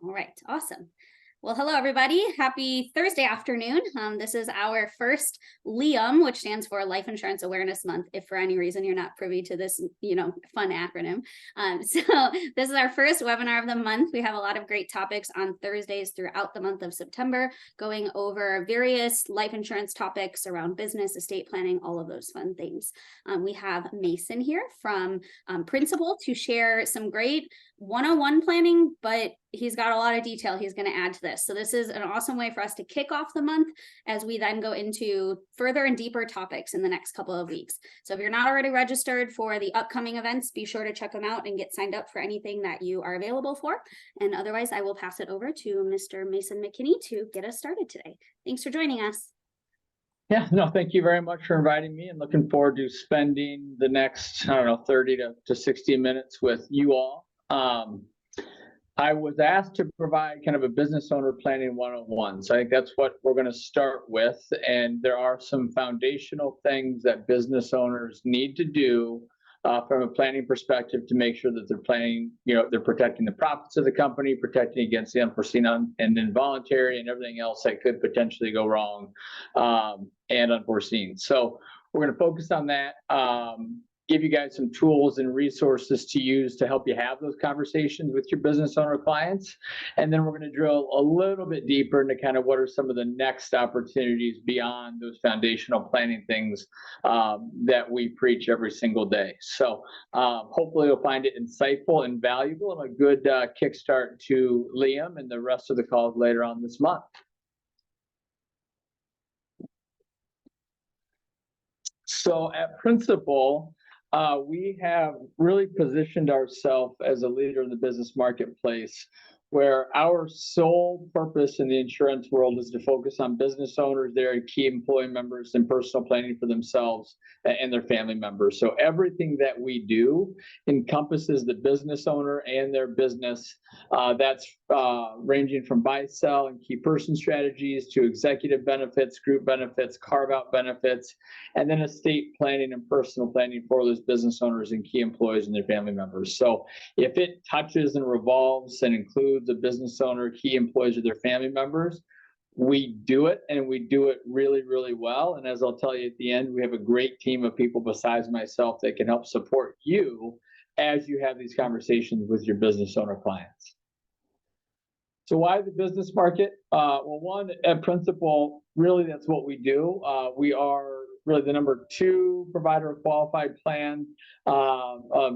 All right, awesome. Well, hello, everybody. Happy Thursday afternoon. This is our first LIAM, which stands for Life Insurance Awareness Month, if for any reason you're not privy to this, fun acronym. So this is our first webinar of the month. We have a lot of great topics on Thursdays throughout the month of September, going over various life insurance topics around business, estate planning, all of those fun things. We have Mason here from Principal to share some great 101 planning, but he's got a lot of detail he's going to add to this. So this is an awesome way for us to kick off the month as we then go into further and deeper topics in the next couple of weeks. So if you're not already registered for the upcoming events, be sure to check them out and get signed up for anything that you are available for. And otherwise, I will pass it over to Mr. Mason McKinney to get us started today. Thanks for joining us. Yeah, no, thank you very much for inviting me, and looking forward to spending the next, 30 to 60 minutes with you all. I was asked to provide kind of a business owner planning 101. So I think that's what we're going to start with. And there are some foundational things that business owners need to do from a planning perspective to make sure that they're planning, they're protecting the profits of the company, protecting against the unforeseen and involuntary and everything else that could potentially go wrong and unforeseen. So we're going to focus on that. Give you guys some tools and resources to use to help you have those conversations with your business owner clients. And then we're going to drill a little bit deeper into kind of what are some of the next opportunities beyond those foundational planning things that we preach every single day. So hopefully you'll find it insightful and valuable, and a good kickstart to Liam and the rest of the calls later on this month. So at Principal, we have really positioned ourselves as a leader in the business marketplace, where our sole purpose in the insurance world is to focus on business owners, their key employee members, and personal planning for themselves and their family members. So everything that we do encompasses the business owner and their business. That's ranging from buy, sell, and key person strategies to executive benefits, group benefits, carve-out benefits, and then estate planning and personal planning for those business owners and key employees and their family members. So if it touches and revolves and includes the business owner, key employees, or their family members, we do it, and we do it really, really well. And as I'll tell you at the end, we have a great team of people besides myself that can help support you as you have these conversations with your business owner clients. So why the business market? Well, one, at Principal, really that's what we do. We are really the number 2 provider of qualified plan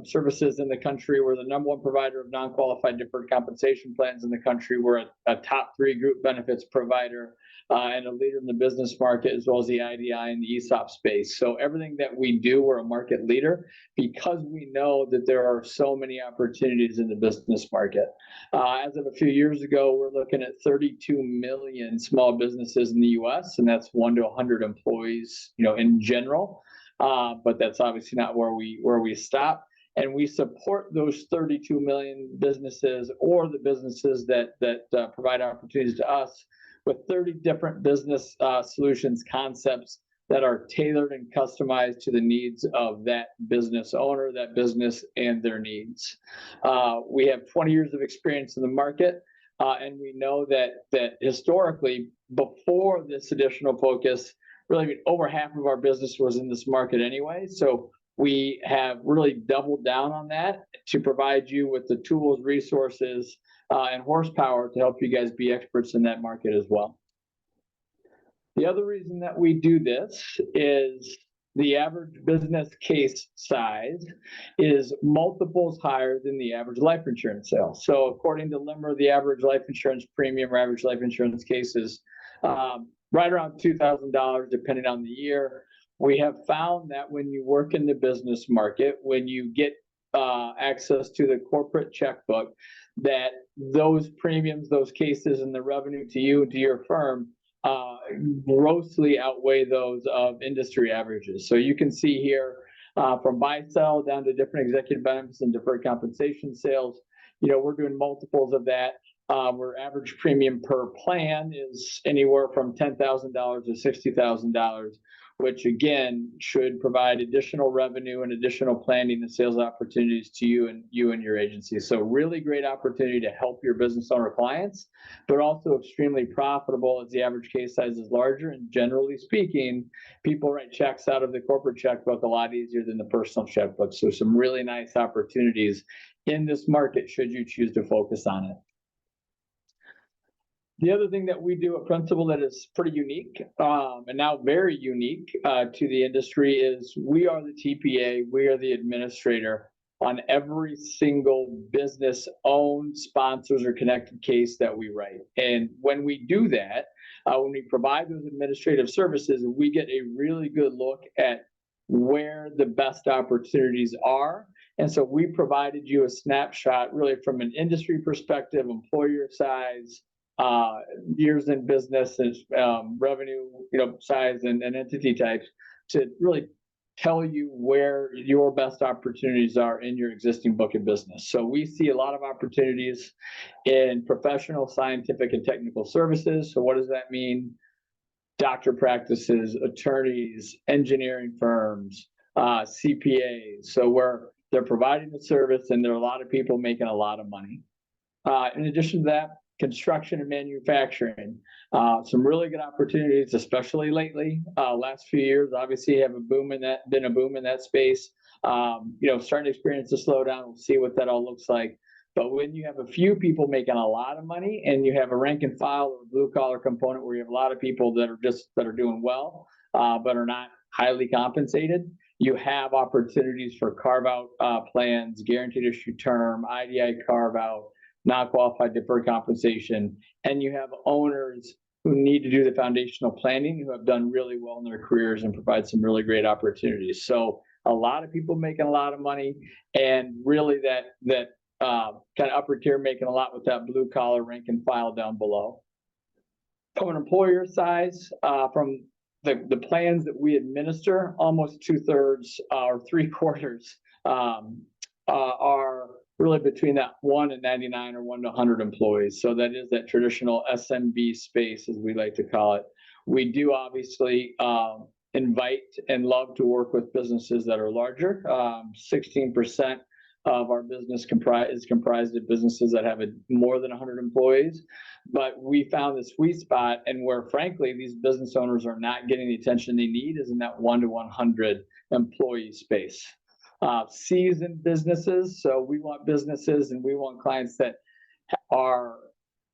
services in the country. We're the number 1 provider of non-qualified deferred compensation plans in the country. We're a top 3 group benefits provider and a leader in the business market, as well as the IDI and the ESOP space. So everything that we do, we're a market leader because we know that there are so many opportunities in the business market. As of a few years ago, we're looking at 32 million small businesses in the U.S., and that's 1 to 100 employees, in general. But that's obviously not where we stop. And we support those 32 million businesses, or the businesses that provide opportunities to us, with 30 different business solutions concepts that are tailored and customized to the needs of that business owner, that business, and their needs. We have 20 years of experience in the market, and we know that historically, before this additional focus, really over half of our business was in this market anyway. So we have really doubled down on that to provide you with the tools, resources, and horsepower to help you guys be experts in that market as well. The other reason that we do this is the average business case size is multiples higher than the average life insurance sale. So according to LIMRA, the average life insurance premium or average life insurance case is right around $2,000, depending on the year. We have found that when you work in the business market, when you get access to the corporate checkbook, that those premiums, those cases, and the revenue to you and to your firm grossly outweigh those of industry averages. So you can see here from buy sell down to different executive benefits and deferred compensation sales, we're doing multiples of that. Where average premium per plan is anywhere from $10,000 to $60,000. which again should provide additional revenue and additional planning and sales opportunities to you and your agency. So really great opportunity to help your business owner clients, but also extremely profitable as the average case size is larger. And generally speaking, people write checks out of the corporate checkbook a lot easier than the personal checkbook. So some really nice opportunities in this market should you choose to focus on it. The other thing that we do at Principal that is pretty unique, and now very unique to the industry, is we are the TPA, we are the administrator on every single business owned, sponsors, or connected case that we write. And when we do that, when we provide those administrative services, we get a really good look at where the best opportunities are. And so we provided you a snapshot really from an industry perspective, employer size, years in business, and revenue, size and entity types, to really tell you where your best opportunities are in your existing book of business. So we see a lot of opportunities in professional, scientific, and technical services. So what does that mean? Doctor practices, attorneys, engineering firms, CPAs. So where they're providing the service and there are a lot of people making a lot of money. In addition to that, construction and manufacturing, some really good opportunities, especially lately. Last few years, obviously, have been a boom in that space. Starting to experience a slowdown. We'll see what that all looks like. But when you have a few people making a lot of money, and you have a rank and file or blue collar component where you have a lot of people that are doing well, but are not highly compensated, you have opportunities for carve out plans, guaranteed issue term, IDI carve out, not qualified deferred compensation, and you have owners who need to do the foundational planning, who have done really well in their careers and provide some really great opportunities. So a lot of people making a lot of money, and really that kind of upper tier making a lot with that blue collar rank and file down below. From an employer size, from the plans that we administer, almost 2/3 or 3/4 are really between that 1 and 99 or 1 to 100 employees. So that is that traditional SMB space, as we like to call it. We do obviously invite and love to work with businesses that are larger. 16% of our business is comprised of businesses that have more than 100 employees. But we found the sweet spot, and where frankly these business owners are not getting the attention they need, is in that 1 to 100 employee space. Seasoned businesses. So we want businesses and we want clients that are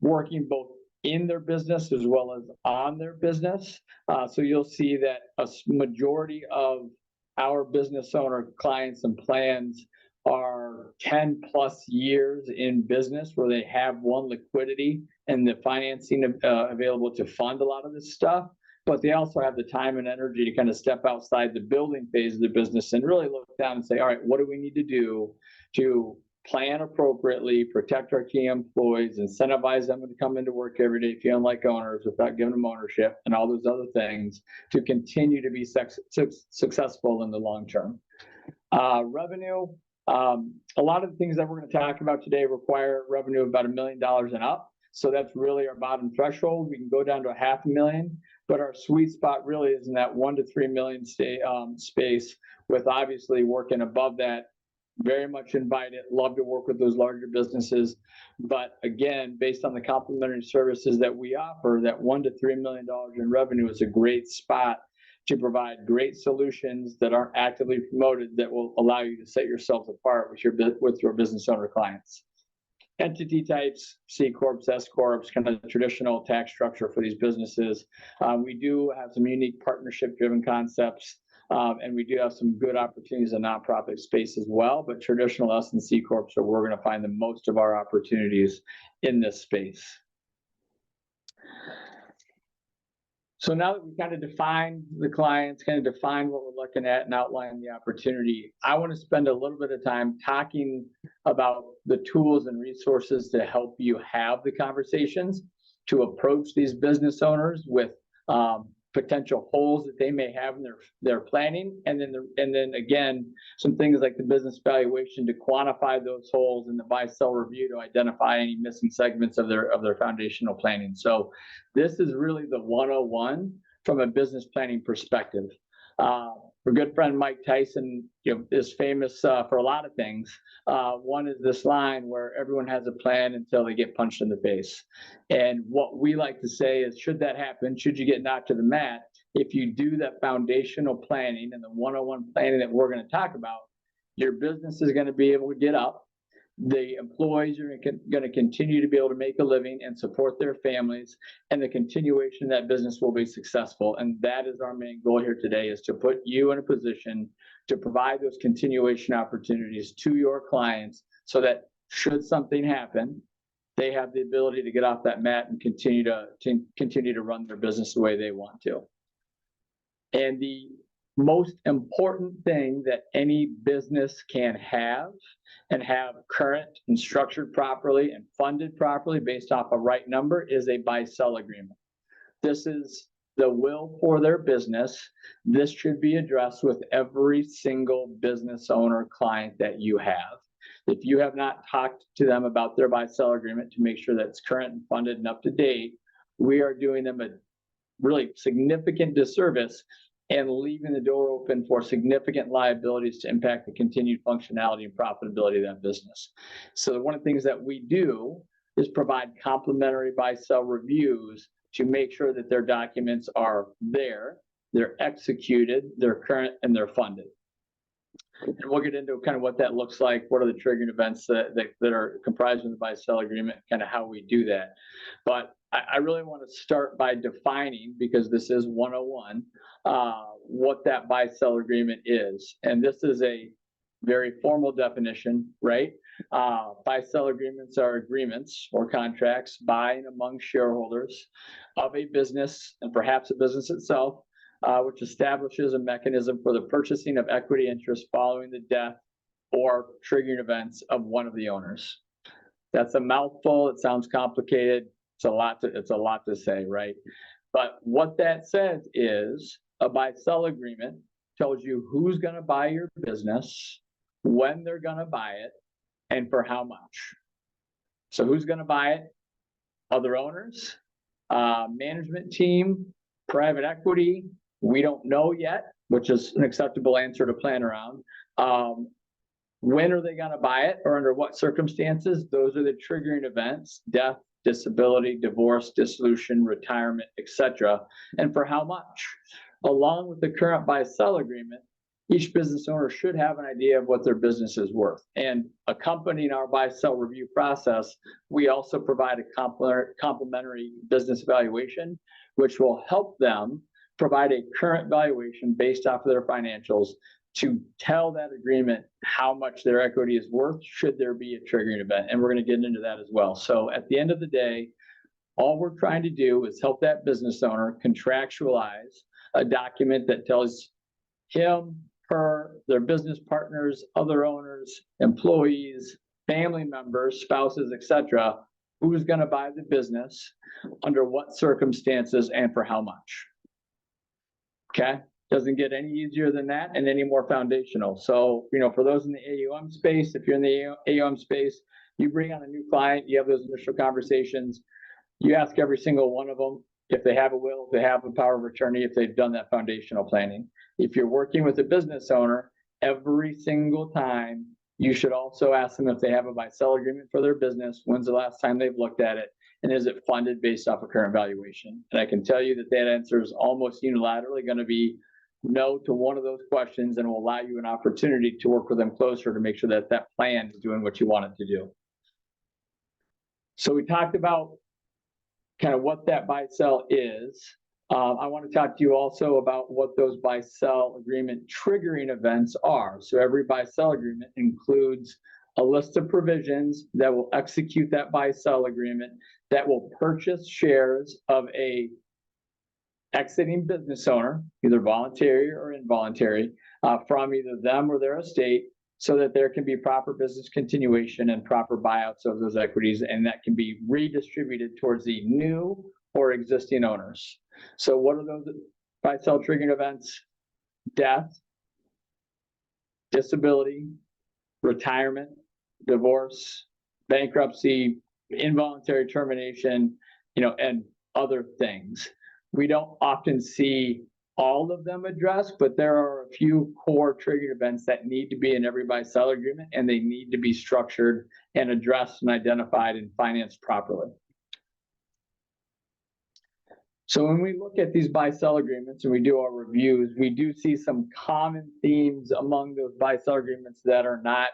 working both in their business as well as on their business. So you'll see that a majority of our business owner clients and plans are 10 plus years in business, where they have liquidity and the financing available to fund a lot of this stuff. But they also have the time and energy to kind of step outside the building phase of the business and really look down and say, all right, what do we need to do to plan appropriately, protect our key employees, incentivize them to come into work every day feeling like owners without giving them ownership, and all those other things to continue to be successful in the long term. Revenue. A lot of the things that we're going to talk about today require revenue of about $1 million and up. So that's really our bottom threshold. We can go down to $500,000, but our sweet spot really is in that 1 to 3 million space, with obviously working above that. Very much invited, love to work with those larger businesses. But again, based on the complementary services that we offer, that $1 to $3 million in revenue is a great spot to provide great solutions that aren't actively promoted, that will allow you to set yourselves apart with your business owner clients. Entity types, C Corps, S Corps, kind of the traditional tax structure for these businesses. We do have some unique partnership-driven concepts, and we do have some good opportunities in nonprofit space as well. But traditional S and C Corps are where we're going to find the most of our opportunities in this space. So now that we've kind of defined the clients, kind of defined what we're looking at and outlined the opportunity, I want to spend a little bit of time talking about the tools and resources to help you have the conversations, to approach these business owners with potential holes that they may have in their planning, and then again, some things like the business valuation to quantify those holes, and the buy-sell review to identify any missing segments of their foundational planning. So this is really the 101 from a business planning perspective. Our good friend Mike Tyson, is famous for a lot of things. One is this line where everyone has a plan until they get punched in the face. And what we like to say is, should that happen, should you get knocked to the mat, if you do that foundational planning and the one-on-one planning that we're going to talk about, your business is going to be able to get up. The employees are going to continue to be able to make a living and support their families, and the continuation of that business will be successful. And that is our main goal here today, is to put you in a position to provide those continuation opportunities to your clients, so that should something happen, they have the ability to get off that mat and continue to run their business the way they want to. And the most important thing that any business can have, and have current and structured properly and funded properly based off a right number, is a buy-sell agreement. This is the will for their business. This should be addressed with every single business owner client that you have. If you have not talked to them about their buy-sell agreement to make sure that it's current and funded and up to date, we are doing them a really significant disservice and leaving the door open for significant liabilities to impact the continued functionality and profitability of that business. So one of the things that we do is provide complimentary buy-sell reviews to make sure that their documents are there, they're executed, they're current, and they're funded. And we'll get into kind of what that looks like, what are the triggering events that are comprised of the buy-sell agreement, kind of how we do that. But I really want to start by defining, because this is 101, what that buy-sell agreement is. And this is a very formal definition, right? Buy-sell agreements are agreements or contracts by and among shareholders of a business, and perhaps a business itself, which establishes a mechanism for the purchasing of equity interest following the death or triggering events of one of the owners. That's a mouthful. It sounds complicated. It's a lot to say, right? But what that says is, a buy-sell agreement tells you who's going to buy your business, when they're going to buy it, and for how much. So who's going to buy it? Other owners, management team, private equity. We don't know yet, which is an acceptable answer to plan around. When are they going to buy it, or under what circumstances? Those are the triggering events: death, disability, divorce, dissolution, retirement, etc. And for how much? Along with the current buy-sell agreement, each business owner should have an idea of what their business is worth. And accompanying our buy-sell review process, we also provide a complimentary business valuation, which will help them provide a current valuation based off of their financials to tell that agreement how much their equity is worth, should there be a triggering event. And we're going to get into that as well. So at the end of the day, all we're trying to do is help that business owner contractualize a document that tells him, her, their business partners, other owners, employees, family members, spouses, etc., who's going to buy the business, under what circumstances, and for how much. Okay? Doesn't get any easier than that, and any more foundational. So, for those in the AUM space, if you're in the AUM space, you bring on a new client, you have those initial conversations, you ask every single one of them if they have a will, if they have a power of attorney, if they've done that foundational planning. If you're working with a business owner, every single time, you should also ask them if they have a buy-sell agreement for their business, when's the last time they've looked at it, and is it funded based off a current valuation? And I can tell you that that answer is almost unilaterally going to be no to one of those questions, and will allow you an opportunity to work with them closer to make sure that that plan is doing what you want it to do. So we talked about kind of what that buy-sell is. I want to talk to you also about what those buy-sell agreement triggering events are. So every buy-sell agreement includes a list of provisions that will execute that buy-sell agreement, that will purchase shares of a exiting business owner, either voluntary or involuntary, from either them or their estate, so that there can be proper business continuation and proper buyouts of those equities, and that can be redistributed towards the new or existing owners. So what are those buy-sell triggering events? Death, disability, retirement, divorce, bankruptcy, involuntary termination, and other things. We don't often see all of them addressed, but there are a few core trigger events that need to be in every buy-sell agreement, and they need to be structured and addressed and identified and financed properly. So when we look at these buy-sell agreements and we do our reviews, we do see some common themes among those buy-sell agreements that are not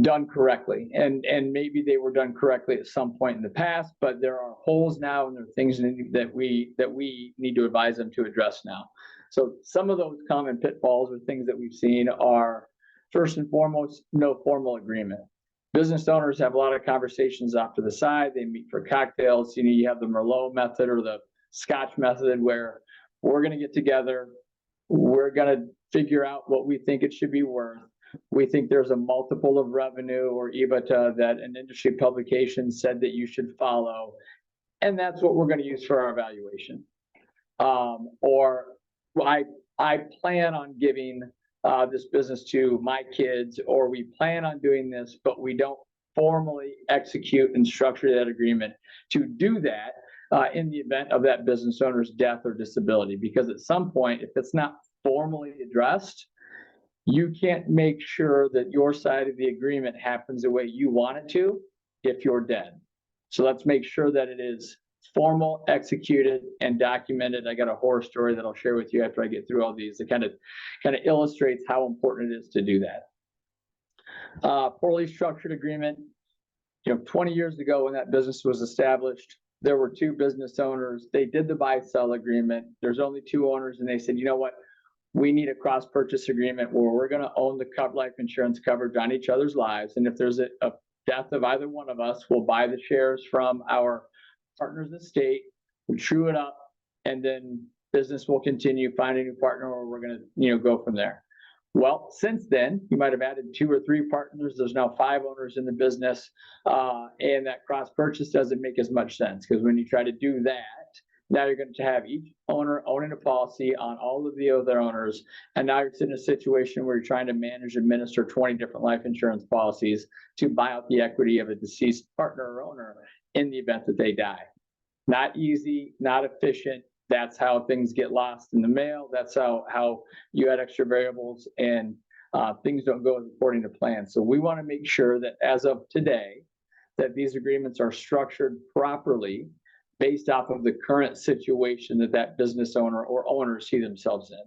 done correctly. And maybe they were done correctly at some point in the past, but there are holes now and there are things that we need to advise them to address now. So some of those common pitfalls or things that we've seen are, first and foremost, no formal agreement. Business owners have a lot of conversations off to the side. They meet for cocktails. You have the Merlot method or the Scotch method where we're going to get together. We're going to figure out what we think it should be worth. We think there's a multiple of revenue or EBITDA that an industry publication said that you should follow. And that's what we're going to use for our evaluation. Or I plan on giving this business to my kids, or we plan on doing this, but we don't formally execute and structure that agreement to do that in the event of that business owner's death or disability. Because at some point, if it's not formally addressed, you can't make sure that your side of the agreement happens the way you want it to if you're dead. So let's make sure that it is formal, executed, and documented. I got a horror story that I'll share with you after I get through all these. It kind of illustrates how important it is to do that. Poorly structured agreement. 20 years ago when that business was established, there were two business owners. They did the buy-sell agreement. There's only two owners, and they said, you know what? We need a cross-purchase agreement where we're going to own the life insurance coverage on each other's lives. And if there's a death of either one of us, we'll buy the shares from our partner's estate, we'll true it up, and then business will continue, find a new partner, or we're going to go from there. Well, since then, you might have added 2 or 3 partners. There's now 5 owners in the business, and that cross-purchase doesn't make as much sense because when you try to do that, now you're going to have each owner owning a policy on all of the other owners. And now you're in a situation where you're trying to manage and administer 20 different life insurance policies to buy out the equity of a deceased partner or owner in the event that they die. Not easy, not efficient. That's how things get lost in the mail. That's how you add extra variables and things don't go according to plan. So we want to make sure that as of today, that these agreements are structured properly based off of the current situation that business owner or owners see themselves in.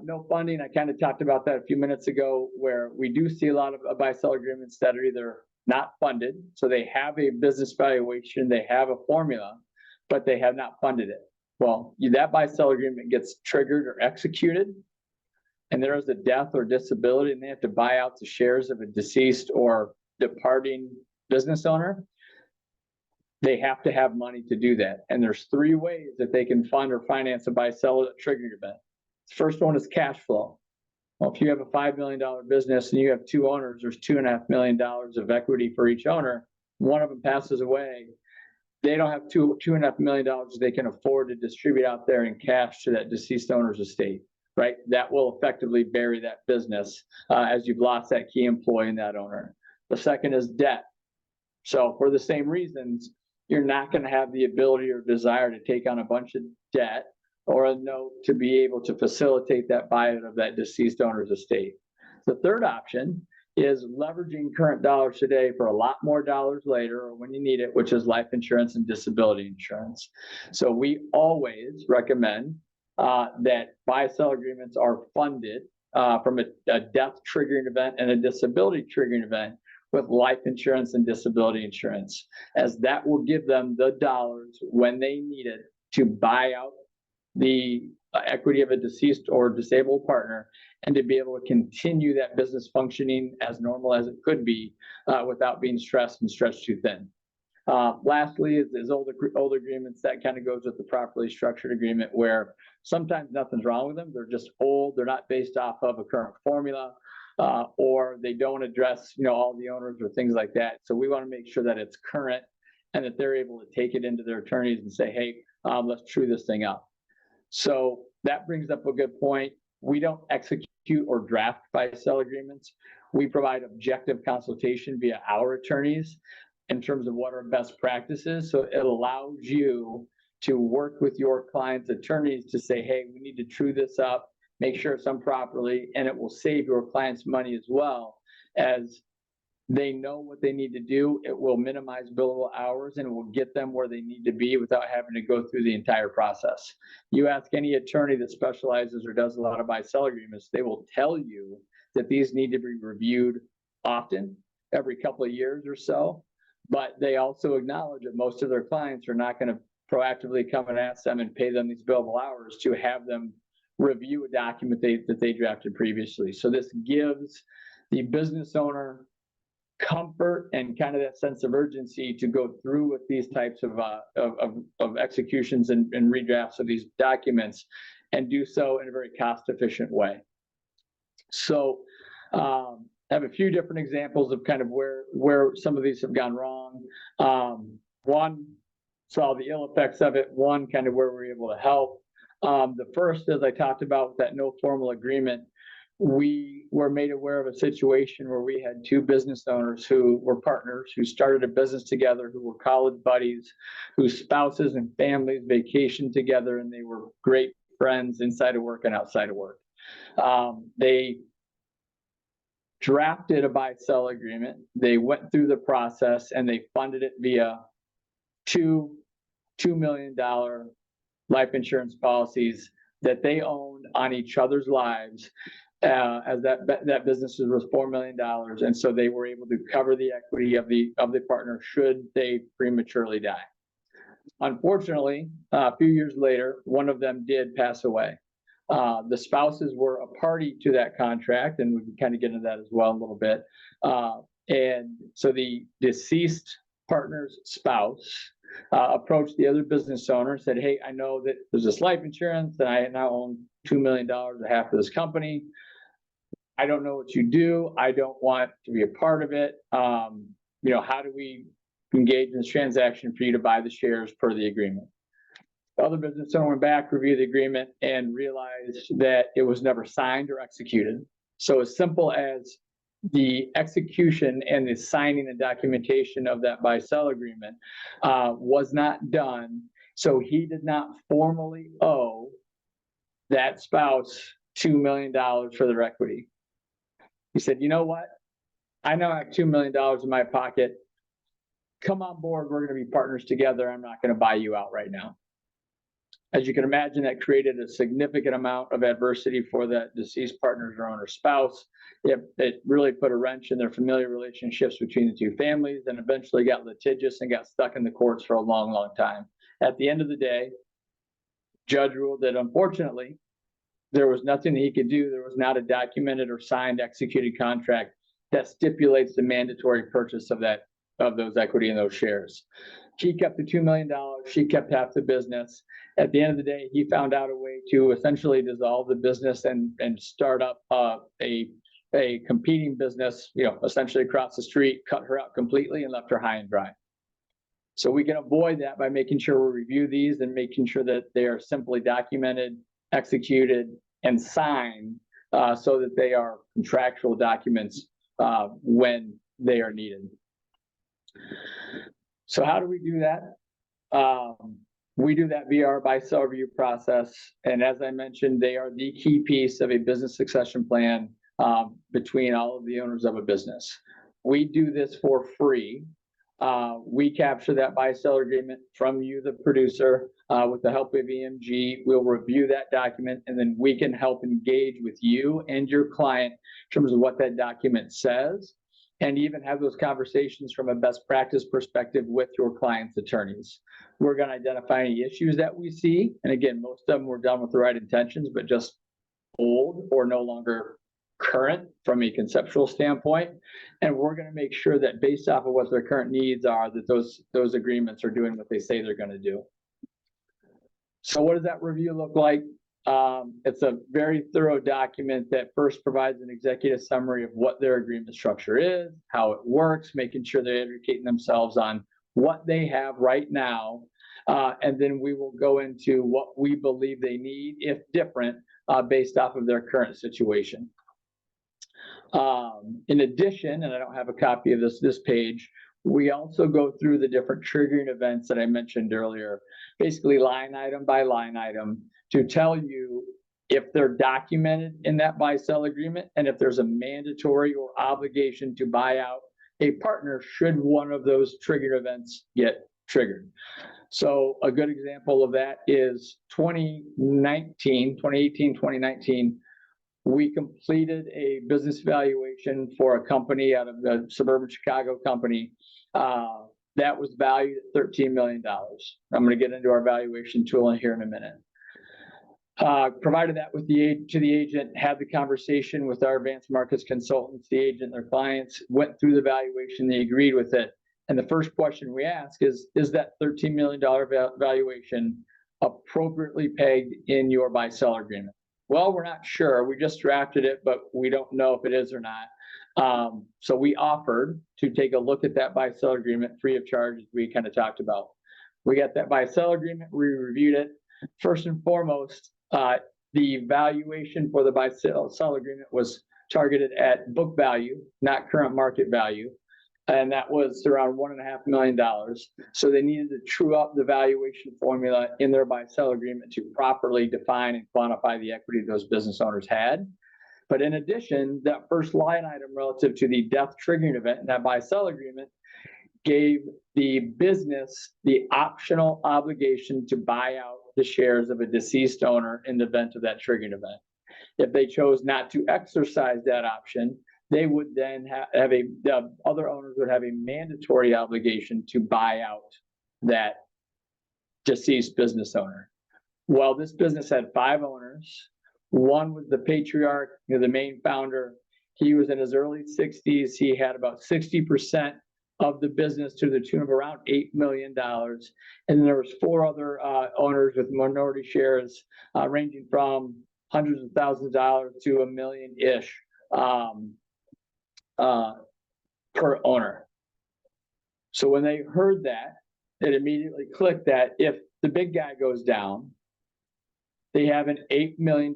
No funding, I kind of talked about that a few minutes ago, where we do see a lot of buy-sell agreements that are either not funded, so they have a business valuation, they have a formula, but they have not funded it. Well, that buy-sell agreement gets triggered or executed, and there is a death or disability, and they have to buy out the shares of a deceased or departing business owner. They have to have money to do that. And there's 3 ways that they can fund or finance a buy-sell triggering event. The first one is cash flow. Well, if you have a $5 million business and you have 2 owners, there's $2.5 million of equity for each owner. One of them passes away. They don't have $2.5 million they can afford to distribute out there in cash to that deceased owner's estate, right? That will effectively bury that business as you've lost that key employee and that owner. The second is debt. So for the same reasons, you're not going to have the ability or desire to take on a bunch of debt or a note to be able to facilitate that buyout of that deceased owner's estate. The third option is leveraging current dollars today for a lot more dollars later or when you need it, which is life insurance and disability insurance. So we always recommend that buy-sell agreements are funded from a death triggering event and a disability triggering event with life insurance and disability insurance, as that will give them the dollars when they need it to buy out the equity of a deceased or disabled partner and to be able to continue that business functioning as normal as it could be without being stressed and stretched too thin. Lastly is old agreements. That kind of goes with the properly structured agreement where sometimes nothing's wrong with them. They're just old. They're not based off of a current formula. Or they don't address, all the owners or things like that. So we want to make sure that it's current and that they're able to take it into their attorneys and say, hey, let's true this thing up. So that brings up a good point. We don't execute or draft buy-sell agreements. We provide objective consultation via our attorneys in terms of what are best practices. So it allows you to work with your client's attorneys to say, hey, we need to true this up, make sure it's done properly, and it will save your client's money as well, as they know what they need to do. It will minimize billable hours and it will get them where they need to be without having to go through the entire process. You ask any attorney that specializes or does a lot of buy-sell agreements, they will tell you that these need to be reviewed often, every couple of years or so. But they also acknowledge that most of their clients are not going to proactively come and ask them and pay them these billable hours to have them review a document that they drafted previously. So this gives the business owner comfort and kind of that sense of urgency to go through with these types of executions and redrafts of these documents, and do so in a very cost-efficient way. So I have a few different examples of kind of where some of these have gone wrong. One, saw the ill effects of it. One, kind of where we're able to help. The first, as I talked about with that no formal agreement, we were made aware of a situation where we had two business owners who were partners, who started a business together, who were college buddies, whose spouses and families vacationed together, and they were great friends inside of work and outside of work. They drafted a buy-sell agreement. They went through the process and they funded it via $2 million life insurance policies that they owned on each other's lives. As that business was $4 million, and so they were able to cover the equity of the partner should they prematurely die. Unfortunately, a few years later, one of them did pass away. The spouses were a party to that contract, and we can kind of get into that as well a little bit. And so the deceased partner's spouse approached the other business owner and said, hey, I know that there's this life insurance and I now own $2 million, half of this company. I don't know what you do. I don't want to be a part of it. How do we engage in this transaction for you to buy the shares per the agreement? The other business owner went back, reviewed the agreement, and realized that it was never signed or executed. So as simple as the execution and the signing and documentation of that buy-sell agreement was not done. So he did not formally owe that spouse $2 million for their equity. He said, you know what? I now have $2 million in my pocket. Come on board. We're going to be partners together. I'm not going to buy you out right now. As you can imagine, that created a significant amount of adversity for that deceased partner's or owner's spouse. It really put a wrench in their familiar relationships between the two families, and eventually got litigious and got stuck in the courts for a long, long time. At the end of the day, judge ruled that unfortunately, there was nothing that he could do. There was not a documented or signed executed contract that stipulates the mandatory purchase of those equity and those shares. He kept the $2 million. She kept half the business. At the end of the day, he found out a way to essentially dissolve the business and start up a competing business, essentially across the street, cut her out completely and left her high and dry. So we can avoid that by making sure we review these and making sure that they are simply documented, executed, and signed so that they are contractual documents when they are needed. So how do we do that? We do that via our buy-sell review process. And as I mentioned, they are the key piece of a business succession plan between all of the owners of a business. We do this for free. We capture that buy-sell agreement from you, the producer, with the help of EMG. We'll review that document, and then we can help engage with you and your client in terms of what that document says, and even have those conversations from a best practice perspective with your client's attorneys. We're going to identify any issues that we see. And again, most of them were done with the right intentions, but just old or no longer current from a conceptual standpoint. And we're going to make sure that based off of what their current needs are, that those agreements are doing what they say they're going to do. So what does that review look like? It's a very thorough document that first provides an executive summary of what their agreement structure is, how it works, making sure they're educating themselves on what they have right now. And then we will go into what we believe they need, if different, based off of their current situation. In addition, and I don't have a copy of this page, We also go through the different triggering events that I mentioned earlier, basically line item by line item, to tell you if they're documented in that buy-sell agreement and if there's a mandatory or obligation to buy out a partner should one of those trigger events get triggered. So a good example of that is 2018, 2019, we completed a business valuation for a company out of the suburban Chicago company that was valued at $13 million. I'm going to get into our valuation tool here in a minute. Provided that with to the agent, had the conversation with our advanced markets consultants, the agent, their clients, went through the valuation, they agreed with it. And the first question we ask is that $13 million valuation appropriately pegged in your buy-sell agreement? Well, we're not sure. We just drafted it, but we don't know if it is or not. So we offered to take a look at that buy-sell agreement free of charge, as we kind of talked about. We got that buy-sell agreement, we reviewed it. First and foremost, the valuation for the buy-sell agreement was targeted at book value, not current market value. And that was around $1.5 million. So they needed to true up the valuation formula in their buy-sell agreement to properly define and quantify the equity those business owners had. But in addition, that first line item relative to the death triggering event in that buy-sell agreement gave the business the optional obligation to buy out the shares of a deceased owner in the event of that triggering event. If they chose not to exercise that option, they would then the other owners would have a mandatory obligation to buy out that deceased business owner. Well, this business had 5 owners. One was the patriarch, the main founder. He was in his early 60s. He had about 60% of the business to the tune of around $8 million. And then there was 4 other owners with minority shares ranging from hundreds of thousands of dollars to $1 million-ish. Per owner. So when they heard that, it immediately clicked that if the big guy goes down, they have an $8 million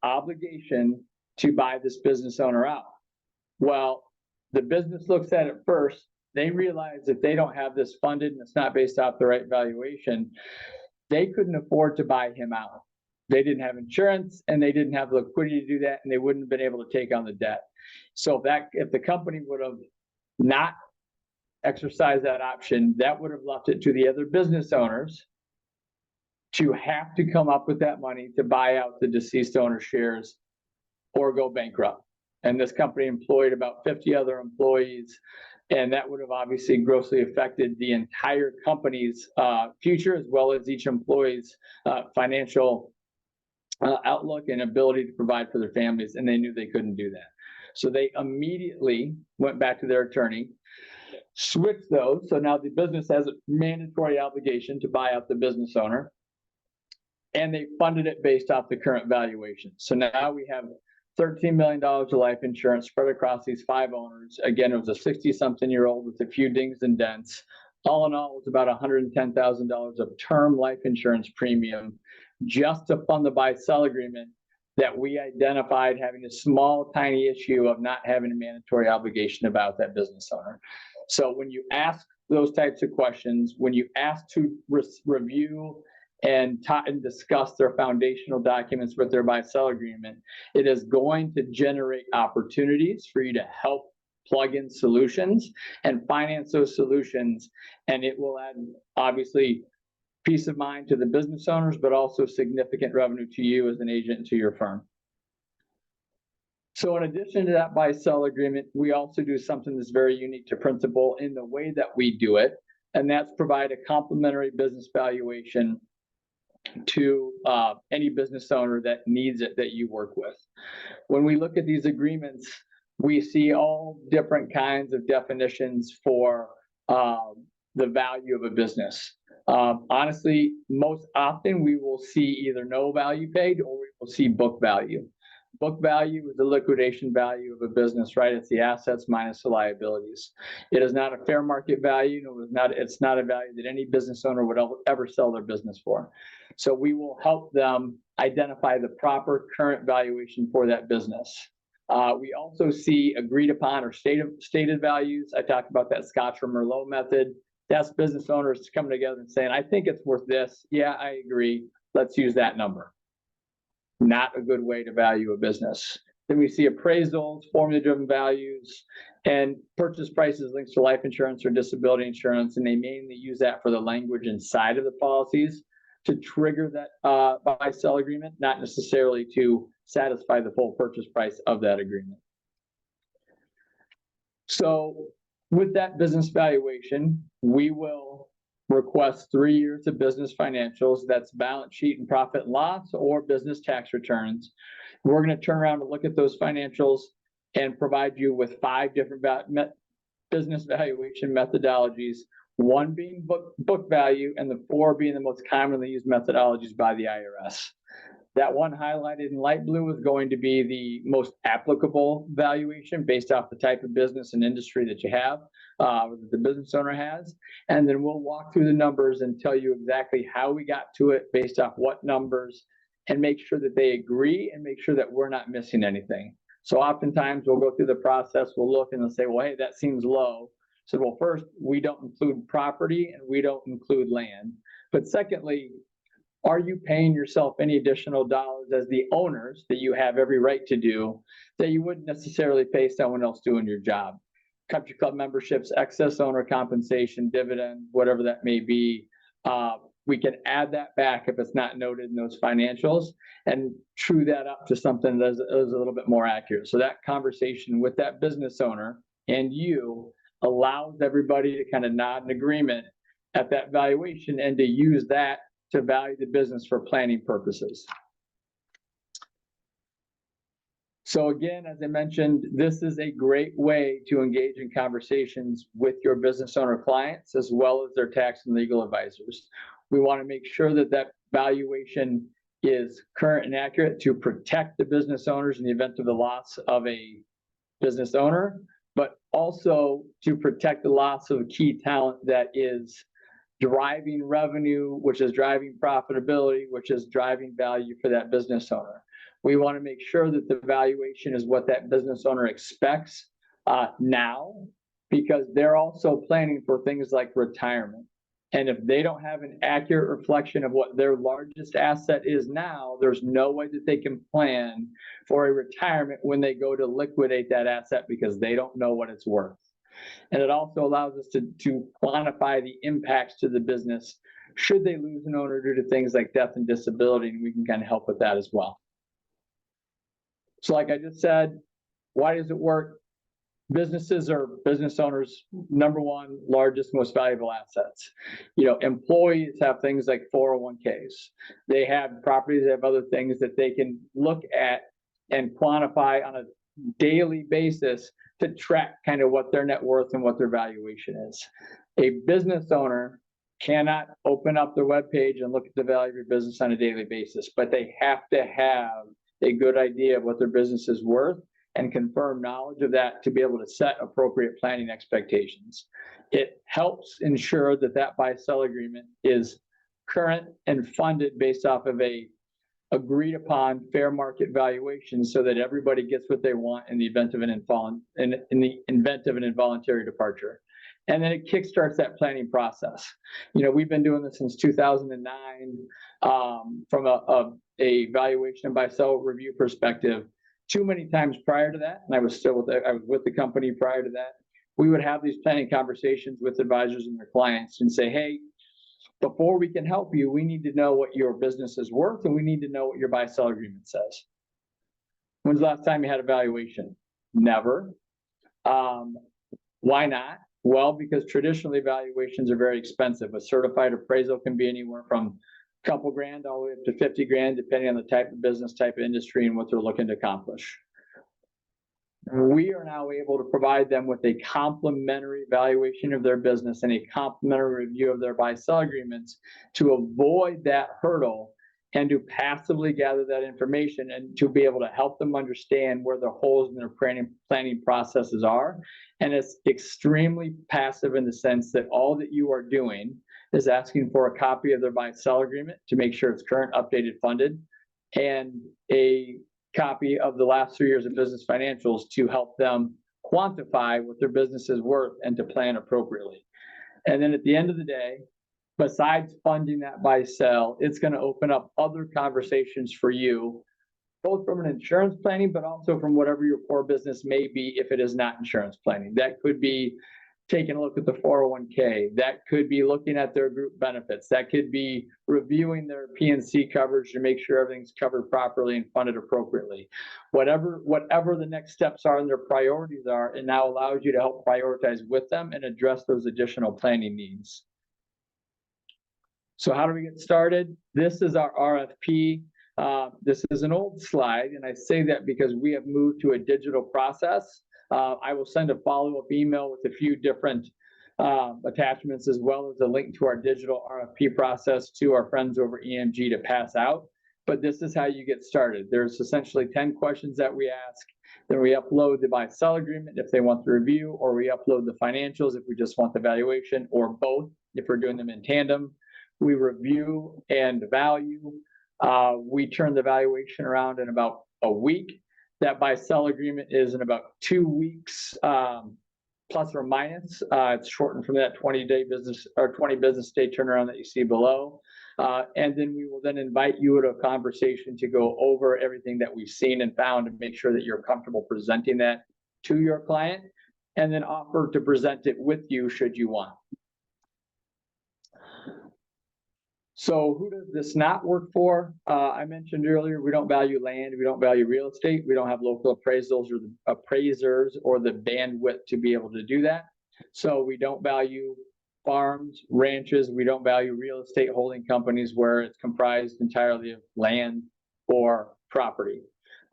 obligation to buy this business owner out. Well, the business looks at it first. They realize that they don't have this funded and it's not based off the right valuation. They couldn't afford to buy him out. They didn't have insurance and they didn't have the liquidity to do that, and they wouldn't have been able to take on the debt. So if the company would have not exercised that option, that would have left it to the other business owners to have to come up with that money to buy out the deceased owner's shares or go bankrupt. And this company employed about 50 other employees, and that would have obviously grossly affected the entire company's future, as well as each employee's financial outlook and ability to provide for their families, and they knew they couldn't do that. So they immediately went back to their attorney, switched those. So now the business has a mandatory obligation to buy out the business owner, and they funded it based off the current valuation. So now we have $13 million of life insurance spread across these 5 owners. Again, it was a 60-something-year-old with a few dings and dents. All in all, it was about $110,000 of term life insurance premium just to fund the buy-sell agreement that we identified having a small, tiny issue of not having a mandatory obligation about that business owner. So when you ask those types of questions, when you ask to review and discuss their foundational documents with their buy-sell agreement, it is going to generate opportunities for you to help plug in solutions and finance those solutions. And it will add, obviously, peace of mind to the business owners, but also significant revenue to you as an agent and to your firm. So in addition to that buy-sell agreement, we also do something that's very unique to Principal in the way that we do it, and that's provide a complimentary business valuation to any business owner that needs it, that you work with. When we look at these agreements, we see all different kinds of definitions for the value of a business. Honestly, most often we will see either no value paid or we will see book value. Book value is the liquidation value of a business, right? It's the assets minus the liabilities. It is not a fair market value. No, it's not a value that any business owner would ever sell their business for. So we will help them identify the proper current valuation for that business. We also see agreed upon or stated values. I talked about that Scotch or Merlot method. That's business owners coming together and saying, I think it's worth this. Yeah, I agree. Let's use that number. Not a good way to value a business. Then we see appraisals, formula-driven values, and purchase prices links to life insurance or disability insurance, and they mainly use that for the language inside of the policies to trigger that buy-sell agreement, not necessarily to satisfy the full purchase price of that agreement. So with that business valuation, we will request 3 years of business financials. That's balance sheet and profit and loss or business tax returns. We're going to turn around and look at those financials and provide you with 5 different business valuation methodologies, 1 being book value and the 4 being the most commonly used methodologies by the IRS. That one highlighted in light blue is going to be the most applicable valuation based off the type of business and industry that you have, that the business owner has. And then we'll walk through the numbers and tell you exactly how we got to it based off what numbers, and make sure that they agree and make sure that we're not missing anything. So oftentimes we'll go through the process, we'll look and they'll say, well, hey, that seems low. So, well, first, we don't include property and we don't include land. But secondly, are you paying yourself any additional dollars as the owners that you have every right to do that you wouldn't necessarily pay someone else doing your job? Country club memberships, excess owner compensation, dividend, whatever that may be. We can add that back if it's not noted in those financials and true that up to something that is a little bit more accurate. So that conversation with that business owner and you allows everybody to kind of nod in agreement at that valuation and to use that to value the business for planning purposes. So again, as I mentioned, this is a great way to engage in conversations with your business owner clients as well as their tax and legal advisors. We want to make sure that that valuation is current and accurate to protect the business owners in the event of the loss of a business owner, but also to protect the loss of key talent that is driving revenue, which is driving profitability, which is driving value for that business owner. We want to make sure that the valuation is what that business owner expects now, because they're also planning for things like retirement. And if they don't have an accurate reflection of what their largest asset is now, there's no way that they can plan for a retirement when they go to liquidate that asset because they don't know what it's worth. And it also allows us to quantify the impacts to the business should they lose an owner due to things like death and disability, and we can kind of help with that as well. So like I just said, why does it work? Businesses are business owners' #1 largest, most valuable assets. You know, employees have things like 401ks. They have properties, they have other things that they can look at and quantify on a daily basis to track kind of what their net worth and what their valuation is. A business owner cannot open up their webpage and look at the value of your business on a daily basis, but they have to have a good idea of what their business is worth and confirm knowledge of that to be able to set appropriate planning expectations. It helps ensure that that buy-sell agreement is current and funded based off of a agreed upon fair market valuation so that everybody gets what they want in the event of an involuntary departure. And then it kickstarts that planning process. You know, we've been doing this since 2009 from a valuation and buy-sell review perspective. Too many times prior to that, and I was with the company prior to that, we would have these planning conversations with advisors and their clients and say, hey, before we can help you, we need to know what your business is worth and we need to know what your buy-sell agreement says. When's the last time you had a valuation? Never. Why not? Well, because traditionally valuations are very expensive. A certified appraisal can be anywhere from a couple grand all the way up to 50 grand, depending on the type of business, type of industry, and what they're looking to accomplish. We are now able to provide them with a complimentary valuation of their business and a complimentary review of their buy-sell agreements to avoid that hurdle and to passively gather that information and to be able to help them understand where the holes in their planning processes are. And it's extremely passive in the sense that all that you are doing is asking for a copy of their buy-sell agreement to make sure it's current, updated, funded, and a copy of the last 3 years of business financials to help them quantify what their business is worth and to plan appropriately. And then at the end of the day, besides funding that buy sell, it's going to open up other conversations for you, both from an insurance planning, but also from whatever your core business may be if it is not insurance planning. That could be taking a look at the 401k. That could be looking at their group benefits. That could be reviewing their P&C coverage to make sure everything's covered properly and funded appropriately. Whatever the next steps are and their priorities are, it now allows you to help prioritize with them and address those additional planning needs. So how do we get started? This is our RFP. This is an old slide, and I say that because we have moved to a digital process. I will send a follow-up email with a few different attachments, as well as a link to our digital RFP process to our friends over EMG to pass out. But this is how you get started. There's essentially 10 questions that we ask. Then we upload the buy-sell agreement if they want the review, or we upload the financials if we just want the valuation, or both if we're doing them in tandem. We review and value. We turn the valuation around in about a week. That buy-sell agreement is in about 2 weeks, plus or minus. It's shortened from that 20-day business or 20 business day turnaround that you see below. And then we will then invite you to a conversation to go over everything that we've seen and found and make sure that you're comfortable presenting that to your client, and then offer to present it with you should you want. So who does this not work for? I mentioned earlier, we don't value land, we don't value real estate, we don't have local appraisals or the appraisers or the bandwidth to be able to do that. So we don't value farms, ranches, we don't value real estate holding companies where it's comprised entirely of land or property.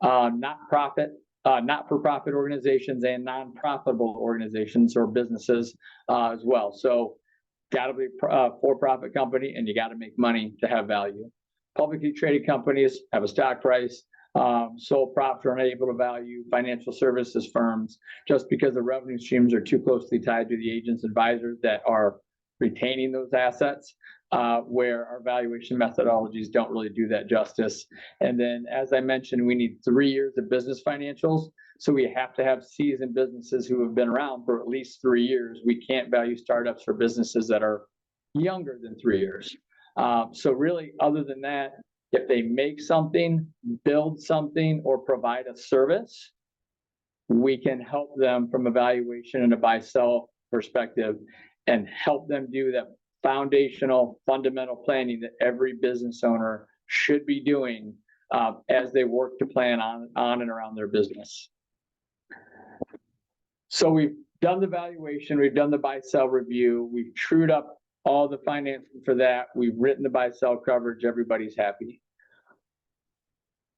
Not-for-profit organizations and non-profitable organizations or businesses as well. So got to be a for-profit company, and you got to make money to have value. Publicly traded companies have a stock price. Sole props are unable to value. Financial services firms, just because the revenue streams are too closely tied to the agents advisors that are retaining those assets, where our valuation methodologies don't really do that justice. And then, as I mentioned, we need 3 years of business financials. So we have to have seasoned businesses who have been around for at least 3 years. We can't value startups or businesses that are younger than 3 years. So really, other than that, if they make something, build something, or provide a service, we can help them from a valuation and a buy-sell perspective and help them do that foundational, fundamental planning that every business owner should be doing as they work to plan on and around their business. So we've done the valuation, we've done the buy-sell review, we've trued up all the financing for that, we've written the buy-sell coverage, everybody's happy.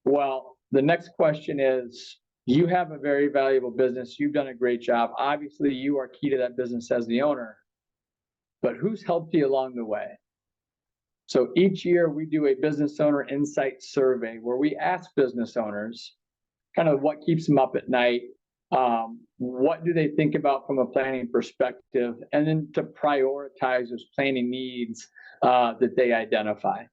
Well, the next question is, you have a very valuable business, you've done a great job, obviously you are key to that business as the owner, but who's helped you along the way? So each year we do a business owner insight survey where we ask business owners kind of what keeps them up at night, what do they think about from a planning perspective, and then to prioritize those planning needs that they identify.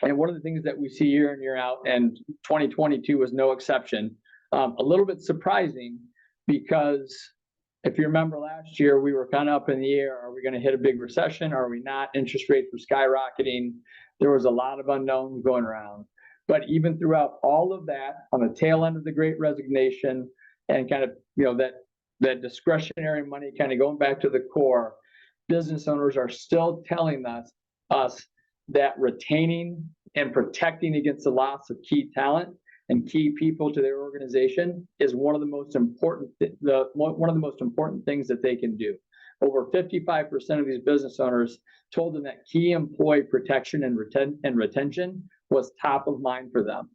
And one of the things that we see year in, year out, and 2022 was no exception, a little bit surprising, because if you remember last year, we were kind of up in the air. Are we going to hit a big recession? Are we not? Interest rates were skyrocketing. There was a lot of unknowns going around. But even throughout all of that, on the tail end of the Great Resignation, and kind of, that discretionary money kind of going back to the core, business owners are still telling us that retaining and protecting against the loss of key talent and key people to their organization is one of the most important things that they can do. Over 55% of these business owners told them that key employee protection and retention was top of mind for them.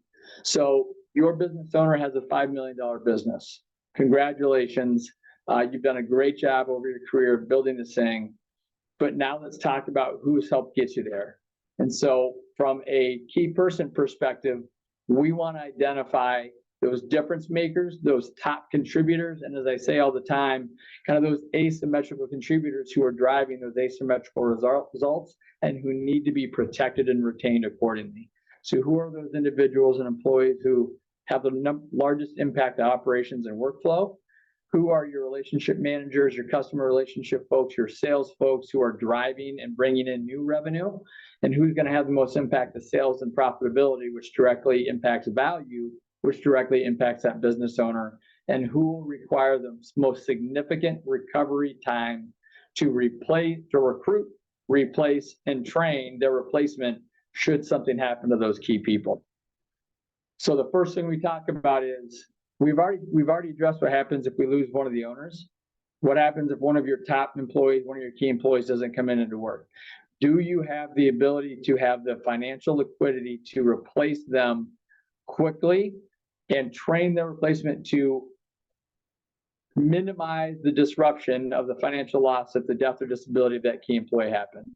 So your business owner has a $5 million business. Congratulations. You've done a great job over your career building this thing. But now let's talk about who's helped get you there. And so from a key person perspective, we want to identify those difference makers, those top contributors, and as I say all the time, kind of those asymmetrical contributors who are driving those asymmetrical results and who need to be protected and retained accordingly. So who are those individuals and employees who have the largest impact on operations and workflow? Who are your relationship managers, your customer relationship folks, your sales folks who are driving and bringing in new revenue? And who's going to have the most impact to sales and profitability, which directly impacts value, which directly impacts that business owner? And who will require the most significant recovery time to recruit, replace, and train their replacement should something happen to those key people? So the first thing we talk about is we've already addressed what happens if we lose one of the owners. What happens if one of your top employees, one of your key employees doesn't come in into work? Do you have the ability to have the financial liquidity to replace them quickly and train their replacement to minimize the disruption of the financial loss if the death or disability of that key employee happened?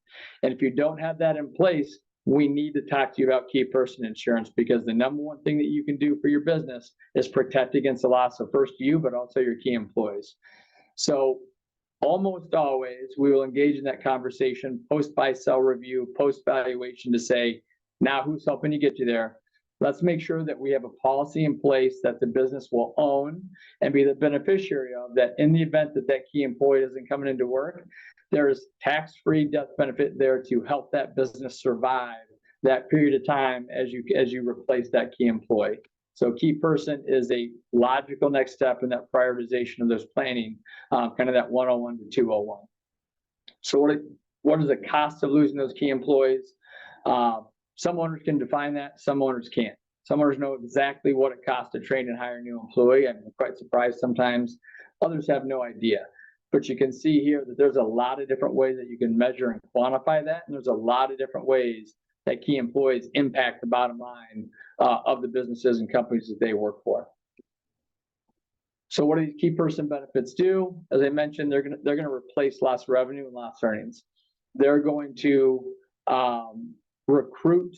And if you don't have that in place, we need to talk to you about key person insurance, because the number one thing that you can do for your business is protect against the loss of first you, but also your key employees. So almost always we will engage in that conversation, post buy sell review, post valuation, to say, now who's helping you get you there? Let's make sure that we have a policy in place that the business will own and be the beneficiary of, that in the event that that key employee isn't coming into work, there's tax-free death benefit there to help that business survive that period of time as you replace that key employee. So key person is a logical next step in that prioritization of those planning, kind of that 101 to 201. So what is the cost of losing those key employees? Some owners can define that, some owners can't. Some owners know exactly what it costs to train and hire a new employee. I'm quite surprised sometimes. Others have no idea. But you can see here that there's a lot of different ways that you can measure and quantify that. And there's a lot of different ways that key employees impact the bottom line of the businesses and companies that they work for. So what do these key person benefits do? As I mentioned, they're gonna replace lost revenue and lost earnings. They're going to recruit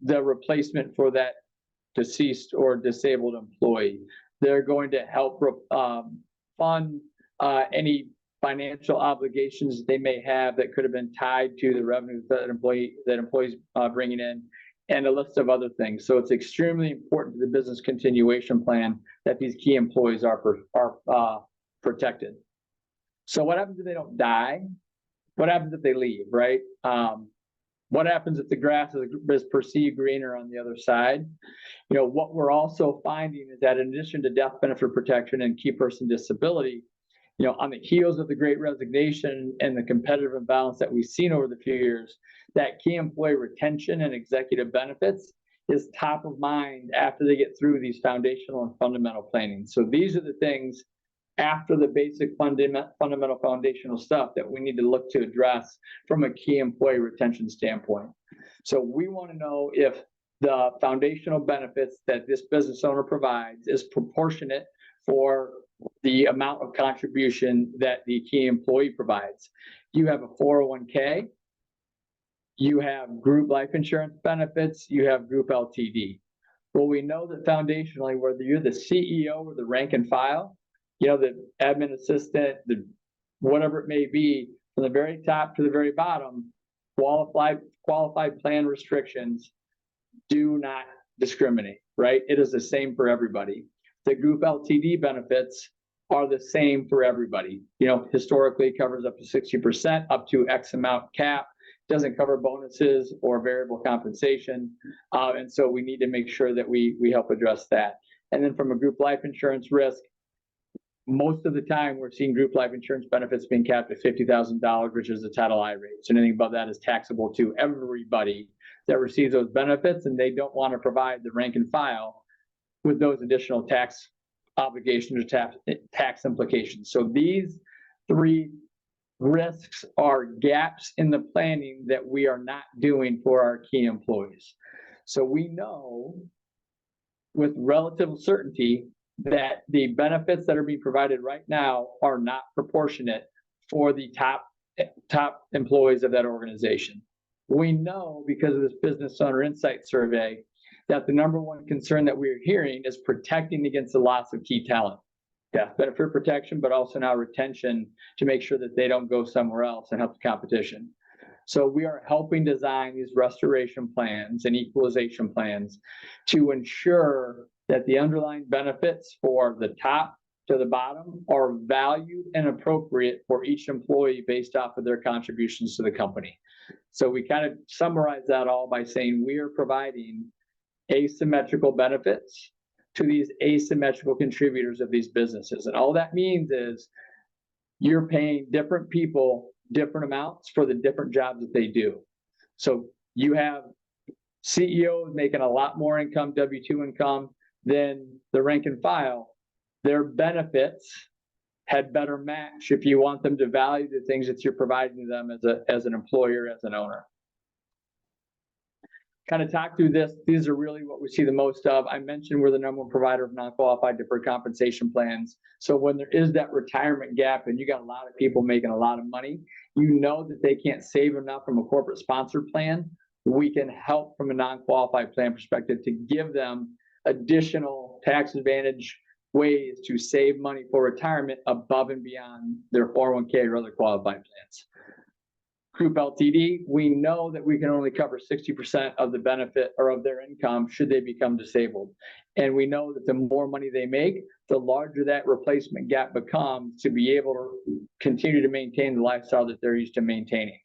the replacement for that deceased or disabled employee. They're going to help fund any financial obligations they may have that could have been tied to the revenue that employees bringing in, and a list of other things. So it's extremely important to the business continuation plan that these key employees are protected. So what happens if they don't die? What happens if they leave, right? What happens if the grass is perceived greener on the other side? You know, what we're also finding is that in addition to death benefit protection and key person disability, you know, on the heels of the Great Resignation and the competitive imbalance that we've seen over the few years, that key employee retention and executive benefits is top of mind after they get through these foundational and fundamental planning. So these are the things after the basic fundamental foundational stuff that we need to look to address from a key employee retention standpoint. So we want to know if the foundational benefits that this business owner provides is proportionate for the amount of contribution that the key employee provides. You have a 401k, you have group life insurance benefits, you have group LTD. Well, we know that foundationally, whether you're the CEO or the rank and file, you know, the admin assistant, the whatever it may be, from the very top to the very bottom, qualified plan restrictions do not discriminate, right? It is the same for everybody. The group LTD benefits are the same for everybody. You know, historically it covers up to 60%, up to X amount cap, doesn't cover bonuses or variable compensation. And so we need to make sure that we help address that. And then from a group life insurance risk, most of the time we're seeing group life insurance benefits being capped at $50,000, which is the Title I rate. So anything above that is taxable to everybody that receives those benefits, and they don't want to provide the rank and file with those additional tax obligations or tax implications. So these three risks are gaps in the planning that we are not doing for our key employees. So we know with relative certainty that the benefits that are being provided right now are not proportionate for the top employees of that organization. We know because of this business owner insight survey that the number one concern that we're hearing is protecting against the loss of key talent. Death benefit protection, but also now retention to make sure that they don't go somewhere else and help the competition. So we are helping design these restoration plans and equalization plans to ensure that the underlying benefits for the top to the bottom are valued and appropriate for each employee based off of their contributions to the company. So we kind of summarize that all by saying we are providing asymmetrical benefits to these asymmetrical contributors of these businesses. And all that means is you're paying different people different amounts for the different jobs that they do. So you have CEOs making a lot more income, W-2 income, than the rank and file. Their benefits had better match if you want them to value the things that you're providing to them as an employer, as an owner. Kind of talk through this. These are really what we see the most of. I mentioned we're the #1 provider of non-qualified deferred compensation plans. So when there is that retirement gap and you got a lot of people making a lot of money, you know that they can't save enough from a corporate sponsored plan. We can help from a non-qualified plan perspective to give them additional tax advantage ways to save money for retirement above and beyond their 401k or other qualified plans. Group LTD, we know that we can only cover 60% of the benefit or of their income should they become disabled. And we know that the more money they make, the larger that replacement gap becomes to be able to continue to maintain the lifestyle that they're used to maintaining.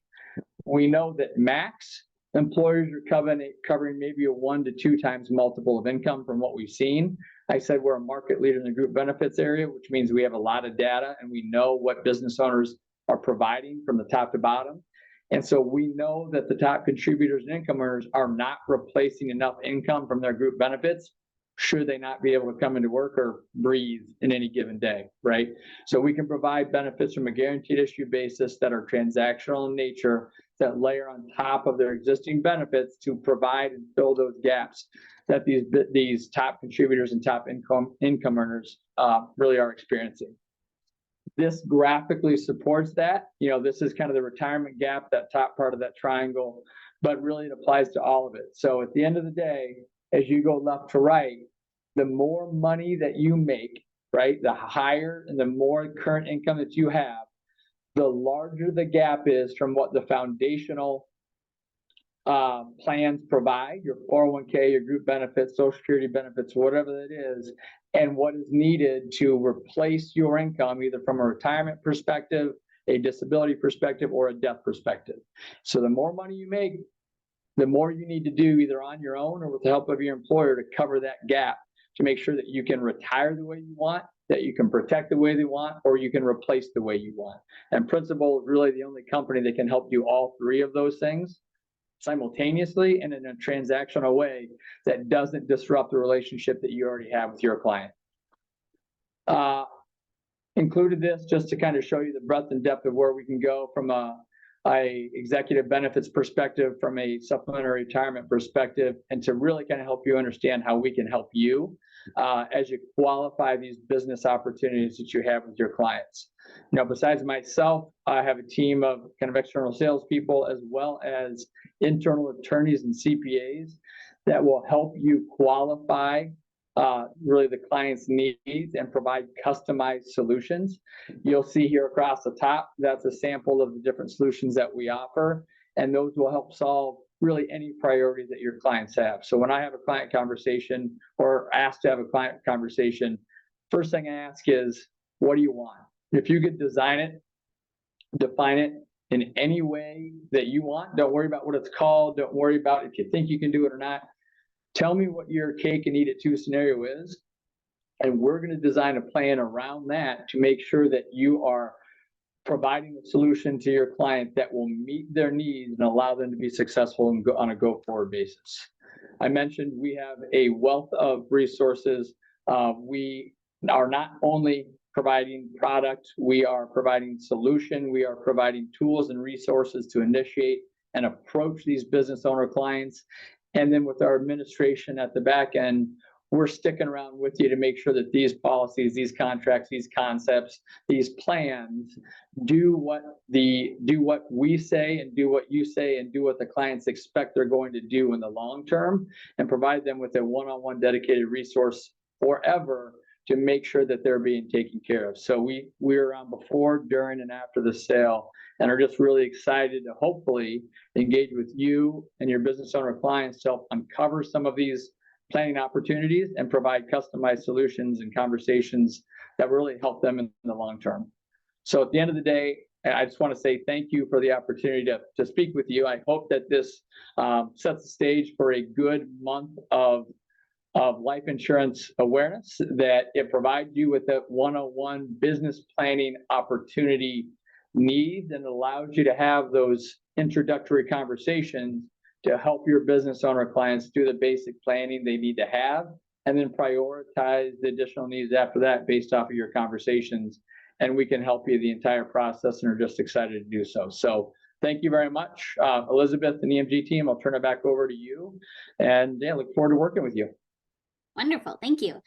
We know that max employers are covering maybe a 1 to 2 times multiple of income from what we've seen. I said we're a market leader in the group benefits area, which means we have a lot of data and we know what business owners are providing from the top to bottom. And so we know that the top contributors and income earners are not replacing enough income from their group benefits should they not be able to come into work or breathe in any given day, right? So we can provide benefits from a guaranteed issue basis that are transactional in nature that layer on top of their existing benefits to provide and fill those gaps that these top contributors and top income earners really are experiencing. This graphically supports that. This is kind of the retirement gap, that top part of that triangle, but really it applies to all of it. So at the end of the day, as you go left to right, the more money that you make, right, the higher and the more current income that you have, the larger the gap is from what the foundational plans provide, your 401k, your group benefits, social security benefits, whatever that is, and what is needed to replace your income, either from a retirement perspective, a disability perspective, or a death perspective. So the more money you make, the more you need to do either on your own or with the help of your employer to cover that gap to make sure that you can retire the way you want, that you can protect the way they want, or you can replace the way you want. And Principal is really the only company that can help do all three of those things simultaneously and in a transactional way that doesn't disrupt the relationship that you already have with your client. Included this just to kind of show you the breadth and depth of where we can go from a executive benefits perspective, from a supplementary retirement perspective, and to really kind of help you understand how we can help you as you qualify these business opportunities that you have with your clients. Besides myself, I have a team of kind of external salespeople as well as internal attorneys and CPAs that will help you qualify really the client's needs and provide customized solutions. You'll see here across the top, that's a sample of the different solutions that we offer, and those will help solve really any priority that your clients have. So when I have a client conversation or asked to have a client conversation, first thing I ask is, what do you want? If you could design it, define it in any way that you want, don't worry about what it's called, don't worry about if you think you can do it or not. Tell me what your cake and eat it too scenario is, and we're going to design a plan around that to make sure that you are providing a solution to your client that will meet their needs and allow them to be successful and on a go-forward basis. I mentioned we have a wealth of resources. We are not only providing product, we are providing solution, we are providing tools and resources to initiate and approach these business owner clients. And then with our administration at the back end, we're sticking around with you to make sure that these policies, these contracts, these concepts, these plans do what we say and do what you say and do what the clients expect they're going to do in the long term, and provide them with a one-on-one dedicated resource forever to make sure that they're being taken care of. So we're around before, during, and after the sale, and are just really excited to hopefully engage with you and your business owner clients to help uncover some of these planning opportunities and provide customized solutions and conversations that really help them in the long term. So at the end of the day, I just want to say thank you for the opportunity to speak with you. I hope that this sets the stage for a good month of life insurance awareness, that it provides you with a 101 business planning opportunity needs and allows you to have those introductory conversations to help your business owner clients do the basic planning they need to have, and then prioritize the additional needs after that based off of your conversations. And we can help you the entire process and are just excited to do so. So thank you very much, Elizabeth and the EMG team. I'll turn it back over to you, and yeah, look forward to working with you. Wonderful. Thank you.